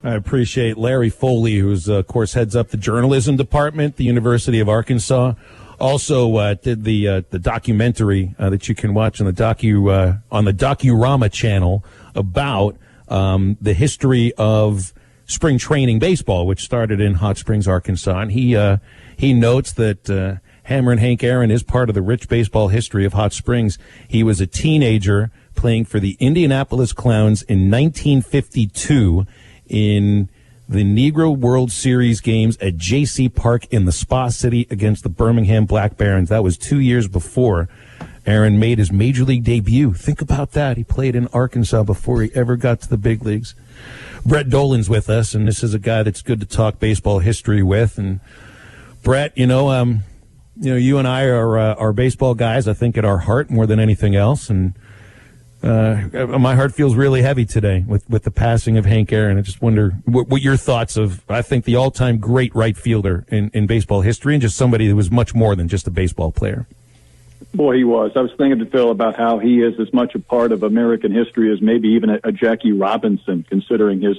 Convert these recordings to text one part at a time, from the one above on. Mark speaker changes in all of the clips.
Speaker 1: I appreciate Larry Foley, who's, of course, heads up the journalism department, the University of Arkansas. Also did the documentary that you can watch on the Docurama channel about the history of spring training baseball, which started in Hot Springs, Arkansas. And he notes that Hammerin' Hank Aaron is part of the rich baseball history of Hot Springs. He was a teenager playing for the Indianapolis Clowns in 1952 in the Negro World Series games at J.C. Park in the Spa City against the Birmingham Black Barons. That was 2 years before Aaron made his major league debut. Think about that. He played in Arkansas before he ever got to the big leagues. Brett Dolan's with us, and this is a guy that's good to talk baseball history with. And Brett, you and I are baseball guys, I think, at our heart more than anything else. And my heart feels really heavy today with the passing of Hank Aaron. I just wonder what your thoughts of, I think, the all-time great right fielder in baseball history, and just somebody that was much more than just a baseball player.
Speaker 2: Boy, he was. I was thinking to Phil about how he is as much a part of American history as maybe even a Jackie Robinson, considering his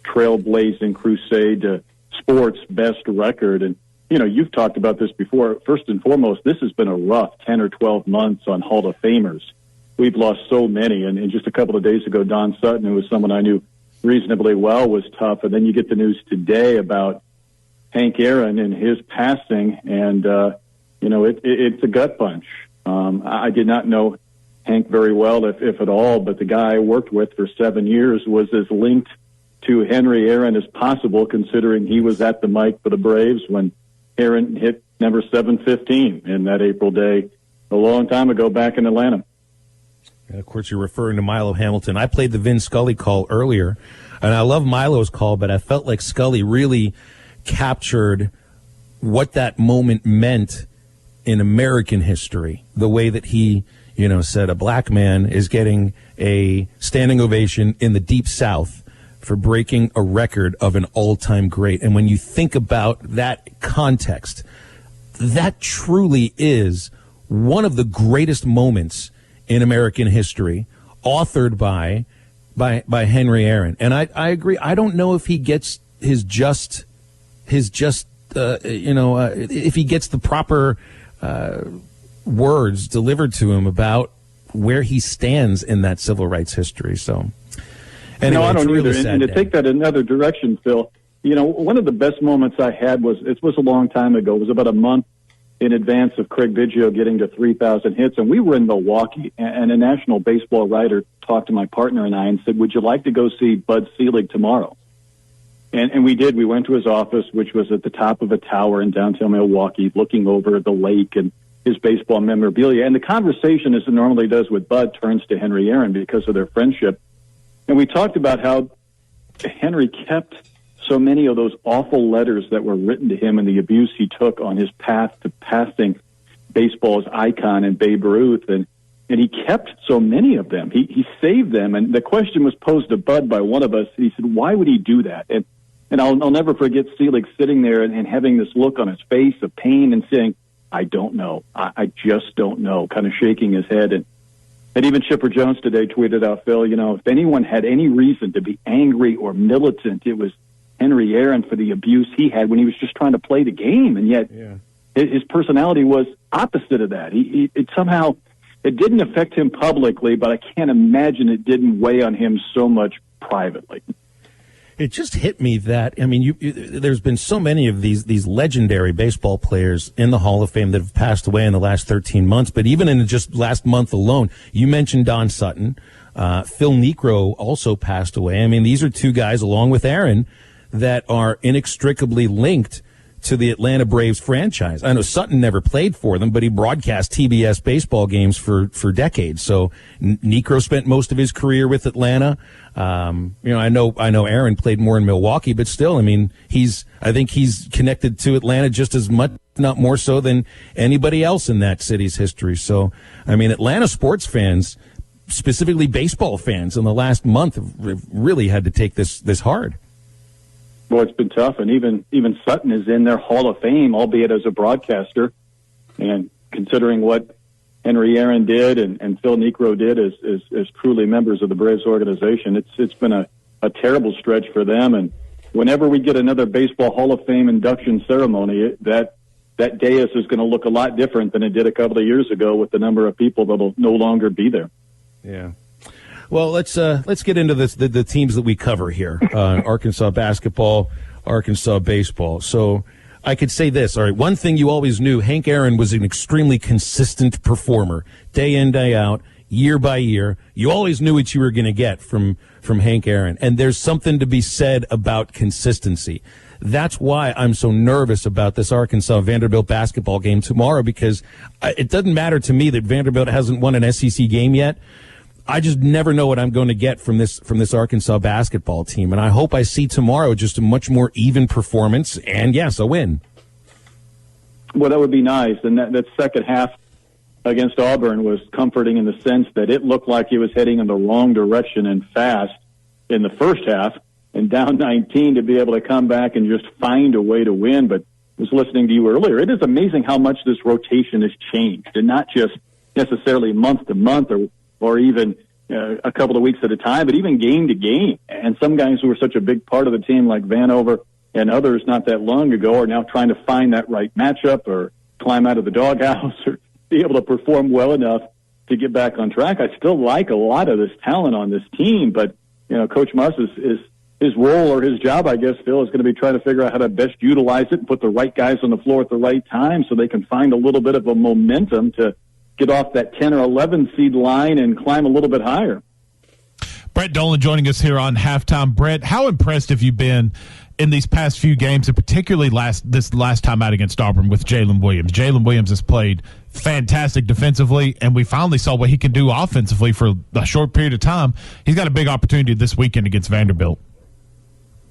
Speaker 2: trailblazing crusade to sports best record. And, you've talked about this before. First and foremost, this has been a rough 10 or 12 months on Hall of Famers. We've lost so many, and just a couple of days ago, Don Sutton, who was someone I knew reasonably well, was tough. And then you get the news today about Hank Aaron and his passing, and it's a gut punch. I did not know Hank very well, if at all, but the guy I worked with for 7 years was as linked to Henry Aaron as possible, considering he was at the mic for the Braves when Aaron hit number 715 in that April day a long time ago back in Atlanta.
Speaker 1: And of course, you're referring to Milo Hamilton. I played the Vin Scully call earlier, and I love Milo's call, but I felt like Scully really captured what that moment meant in American history, the way that he, said a black man is getting a standing ovation in the Deep South for breaking a record of an all-time great. And when you think about that context, that truly is one of the greatest moments in American history, authored by Henry Aaron. And I agree. I don't know if he gets if he gets the proper words delivered to him about where he stands in that civil rights history. So, anyway,
Speaker 2: I don't
Speaker 1: really
Speaker 2: either. And to take that another direction, Phil, one of the best moments I had was a long time ago. It was about a month in advance of Craig Biggio getting to 3,000 hits, and we were in Milwaukee, and a national baseball writer talked to my partner and I and said, "Would you like to go see Bud Selig tomorrow?" And we did. We went to his office, which was at the top of a tower in downtown Milwaukee, looking over the lake and his baseball memorabilia. And the conversation, as it normally does with Bud, turns to Henry Aaron because of their friendship. And we talked about how Henry kept so many of those awful letters that were written to him and the abuse he took on his path to passing baseball's icon in Babe Ruth. And he kept so many of them. He saved them. And the question was posed to Bud by one of us. He said, why would he do that? And I'll never forget Selig sitting there and having this look on his face of pain and saying, I don't know. I just don't know, kind of shaking his head. And even Chipper Jones today tweeted out, Phil, if anyone had any reason to be angry or militant, it was Henry Aaron for the abuse he had when he was just trying to play the game. And yet his personality was opposite of that. It didn't affect him publicly, but I can't imagine it didn't weigh on him so much privately.
Speaker 1: It just hit me that, there's been so many of these legendary baseball players in the Hall of Fame that have passed away in the last 13 months, but even in just last month alone, you mentioned Don Sutton, Phil Niekro also passed away. These are two guys, along with Aaron, that are inextricably linked to the Atlanta Braves franchise. I know Sutton never played for them, but he broadcast TBS baseball games for decades. So Niekro spent most of his career with Atlanta. I know Aaron played more in Milwaukee, but still, I think he's connected to Atlanta just as much, not more so than anybody else in that city's history. So, Atlanta sports fans, specifically baseball fans, in the last month have really had to take this hard.
Speaker 2: Well, it's been tough, and even Sutton is in their Hall of Fame, albeit as a broadcaster. And considering what Henry Aaron did and Phil Niekro did as truly members of the Braves organization, it's been a a terrible stretch for them. And whenever we get another Baseball Hall of Fame induction ceremony, that dais is going to look a lot different than it did a couple of years ago with the number of people that will no longer be there.
Speaker 1: Yeah. Well, let's get into this, the teams that we cover here. Arkansas basketball, Arkansas baseball. So I could say this. All right, one thing you always knew, Hank Aaron was an extremely consistent performer, day in, day out, year by year. You always knew what you were going to get from Hank Aaron. And there's something to be said about consistency. That's why I'm so nervous about this Arkansas-Vanderbilt basketball game tomorrow, because it doesn't matter to me that Vanderbilt hasn't won an SEC game yet. I just never know what I'm going to get from this Arkansas basketball team. And I hope I see tomorrow just a much more even performance and, yes, a win.
Speaker 2: Well, that would be nice. And that second half against Auburn was comforting in the sense that it looked like he was heading in the wrong direction and fast in the first half, and down 19 to be able to come back and just find a way to win. But I was listening to you earlier. It is amazing how much this rotation has changed, and not just necessarily month to month or even a couple of weeks at a time, but even game to game. And some guys who were such a big part of the team, like Vanover and others not that long ago, are now trying to find that right matchup or climb out of the doghouse or be able to perform well enough to get back on track. I still like a lot of this talent on this team, but Coach Muss is his role or his job, I guess, Phil, is going to be trying to figure out how to best utilize it and put the right guys on the floor at the right time so they can find a little bit of a momentum to get off that 10 or 11 seed line and climb a little bit higher.
Speaker 3: Brett Dolan joining us here on Halftime. Brett, how impressed have you been in these past few games, and particularly this last time out against Auburn with Jalen Williams? Jalen Williams has played fantastic defensively, and we finally saw what he can do offensively for a short period of time. He's got a big opportunity this weekend against Vanderbilt.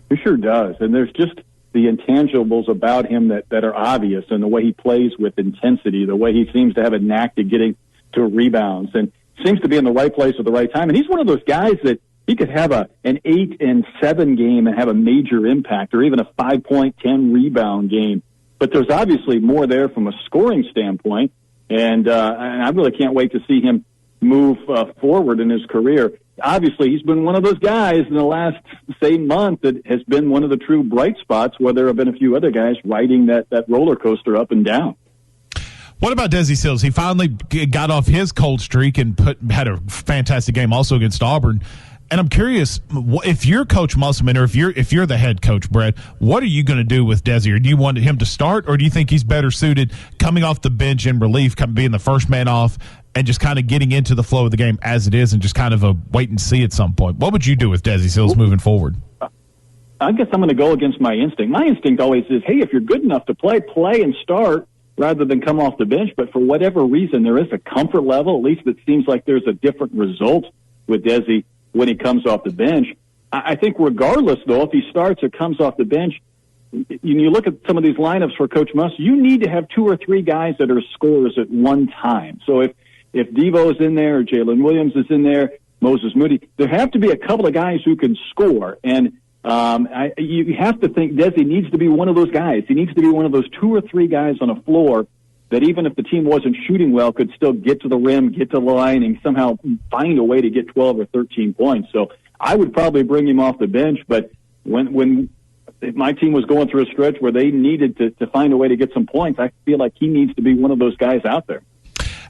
Speaker 2: He sure does, and there's just the intangibles about him that are obvious, and the way he plays with intensity, the way he seems to have a knack to getting to rebounds, and seems to be in the right place at the right time. And he's one of those guys that he could have an 8-7 game and have a major impact, or even a 5-point, 10 rebound game. But there's obviously more there from a scoring standpoint, and I really can't wait to see him move forward in his career. Obviously, he's been one of those guys in the last, say, month that has been one of the true bright spots, where there have been a few other guys riding that roller coaster up and down.
Speaker 3: What about Desi Sills? He finally got off his cold streak and had a fantastic game also against Auburn. And I'm curious, if you're Coach Musselman, or if you're the head coach, Brett, what are you going to do with Desi? Or do you want him to start, or do you think he's better suited coming off the bench in relief, being the first man off, and just kind of getting into the flow of the game as it is, and just kind of a wait and see at some point? What would you do with Desi Sills moving forward?
Speaker 2: I guess I'm going to go against my instinct. My instinct always is, hey, if you're good enough to play and start rather than come off the bench. But for whatever reason, there is a comfort level. At least it seems like there's a different result with Desi when he comes off the bench. I think regardless, though, if he starts or comes off the bench, you look at some of these lineups for Coach Muss, you need to have 2 or 3 guys that are scorers at one time. So if Devo's in there, or Jalen Williams is in there, Moses Moody, there have to be a couple of guys who can score. And you have to think Desi needs to be one of those guys. He needs to be one of those 2 or 3 guys on a floor that even if the team wasn't shooting well, could still get to the rim, get to the line, and somehow find a way to get 12 or 13 points. So I would probably bring him off the bench, but when my team was going through a stretch where they needed to find a way to get some points, I feel like he needs to be one of those guys out there.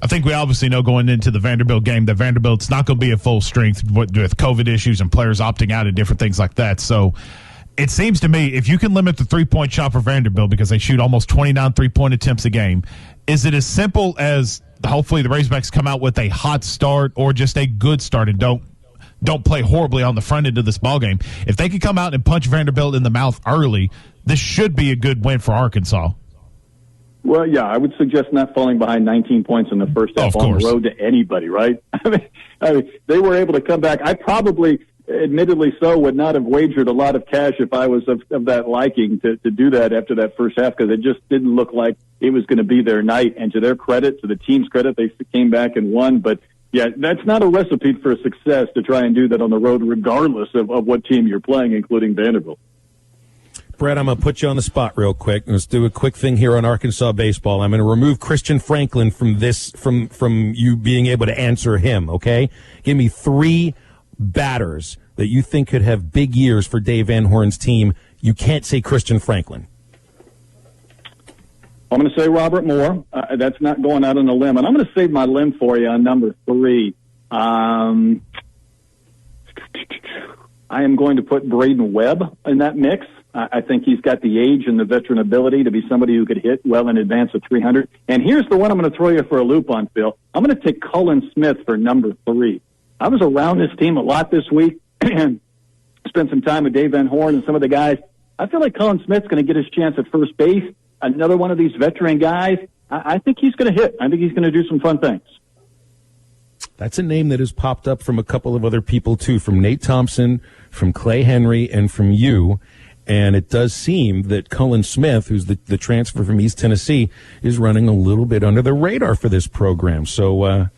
Speaker 3: I think we obviously know going into the Vanderbilt game that Vanderbilt's not going to be at full strength with COVID issues and players opting out and different things like that. So it seems to me if you can limit the three-point shot for Vanderbilt, because they shoot almost 29 three-point attempts a game, is it as simple as hopefully the Razorbacks come out with a hot start or just a good start and don't play horribly on the front end of this ballgame? If they can come out and punch Vanderbilt in the mouth early, this should be a good win for Arkansas.
Speaker 2: Well, yeah, I would suggest not falling behind 19 points in the first half on the road to anybody, right? I mean, they were able to come back. I probably, admittedly so, would not have wagered a lot of cash if I was of that liking to do that after that first half, because it just didn't look like it was going to be their night. And to their credit, to the team's credit, they came back and won. But, yeah, that's not a recipe for success to try and do that on the road, regardless of what team you're playing, including Vanderbilt.
Speaker 1: Brett, I'm going to put you on the spot real quick. Let's do a quick thing here on Arkansas baseball. I'm going to remove Christian Franklin from you being able to answer him, okay? Give me 3 batters that you think could have big years for Dave Van Horn's team, you can't say Christian Franklin.
Speaker 2: I'm going to say Robert Moore. That's not going out on a limb. And I'm going to save my limb for you on number 3. I am going to put Braden Webb in that mix. I think he's got the age and the veteran ability to be somebody who could hit well in advance of 300. And here's the one I'm going to throw you for a loop on, Phil. I'm going to take Cullen Smith for number 3. I was around this team a lot this week and spent some time with Dave Van Horn and some of the guys. I feel like Cullen Smith's going to get his chance at first base. Another one of these veteran guys. I think he's going to hit. I think he's going to do some fun things.
Speaker 1: That's a name that has popped up from a couple of other people, too, from Nate Thompson, from Clay Henry, and from you. And it does seem that Cullen Smith, who's the transfer from East Tennessee, is running a little bit under the radar for this program. So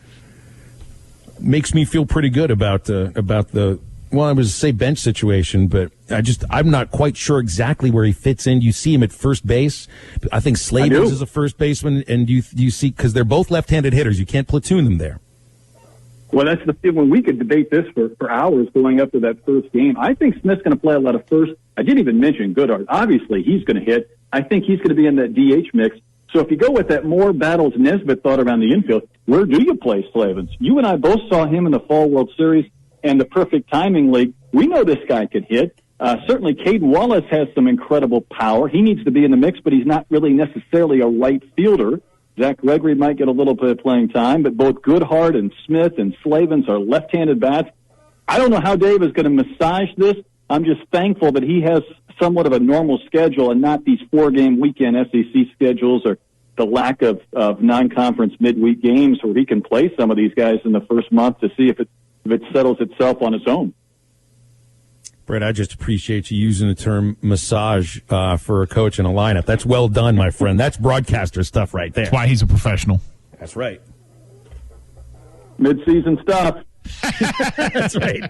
Speaker 1: makes me feel pretty good about the, well, I was say bench situation, but I'm not quite sure exactly where he fits in. You see him at first base. I think Slavens is a first baseman, and you see, because they're both left-handed hitters. You can't platoon them there.
Speaker 2: Well, that's the thing. When we could debate this for hours going up to that first game. I think Smith's going to play a lot of first. I didn't even mention Goodhart. Obviously, he's going to hit. I think he's going to be in that DH mix. So if you go with that more Battles Nesbitt thought around the infield, where do you play Slavens? You and I both saw him in the Fall World Series and the Perfect Timing League. We know this guy could hit. Certainly, Caden Wallace has some incredible power. He needs to be in the mix, but he's not really necessarily a right fielder. Zach Gregory might get a little bit of playing time, but both Goodhart and Smith and Slavens are left-handed bats. I don't know how Dave is going to massage this. I'm just thankful that he has somewhat of a normal schedule and not these 4-game weekend SEC schedules or the lack of non-conference midweek games where he can play some of these guys in the first month to see if it settles itself on its own.
Speaker 1: Brett, I just appreciate you using the term massage for a coach in a lineup. That's well done, my friend. That's broadcaster stuff right there.
Speaker 3: That's why he's a professional.
Speaker 1: That's right.
Speaker 2: Mid-season stuff.
Speaker 1: That's right.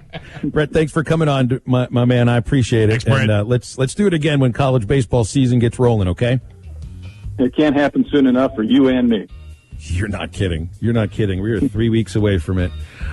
Speaker 1: Brett, thanks for coming on, my man. I appreciate it.
Speaker 3: Thanks, Brett.
Speaker 1: And let's do it again when college baseball season gets rolling, okay?
Speaker 2: It can't happen soon enough for you and me.
Speaker 1: You're not kidding. You're not kidding. We're 3 weeks away from it.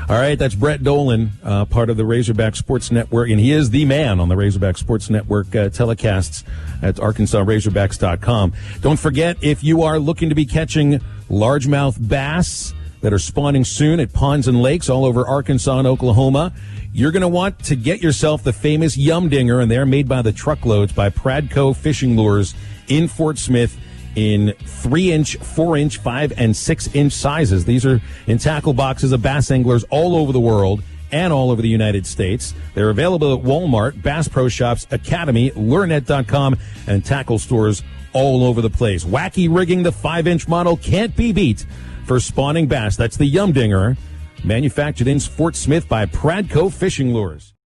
Speaker 1: All right, that's Brett Dolan, part of the Razorback Sports Network, and he is the man on the Razorback Sports Network telecasts at ArkansasRazorbacks.com. Don't forget, if you are looking to be catching largemouth bass that are spawning soon at ponds and lakes all over Arkansas and Oklahoma, you're going to want to get yourself the famous Yum Dinger, and they're made by the truckloads by Pradco Fishing Lures in Fort Smith in 3-inch, 4-inch, 5- and 6-inch sizes. These are in tackle boxes of bass anglers all over the world and all over the United States. They're available at Walmart, Bass Pro Shops, Academy, Lurenet.com, and tackle stores all over the place. Wacky rigging, the 5-inch model can't be beat for spawning bass. That's the Yum Dinger, manufactured in Fort Smith by Pradco Fishing Lures.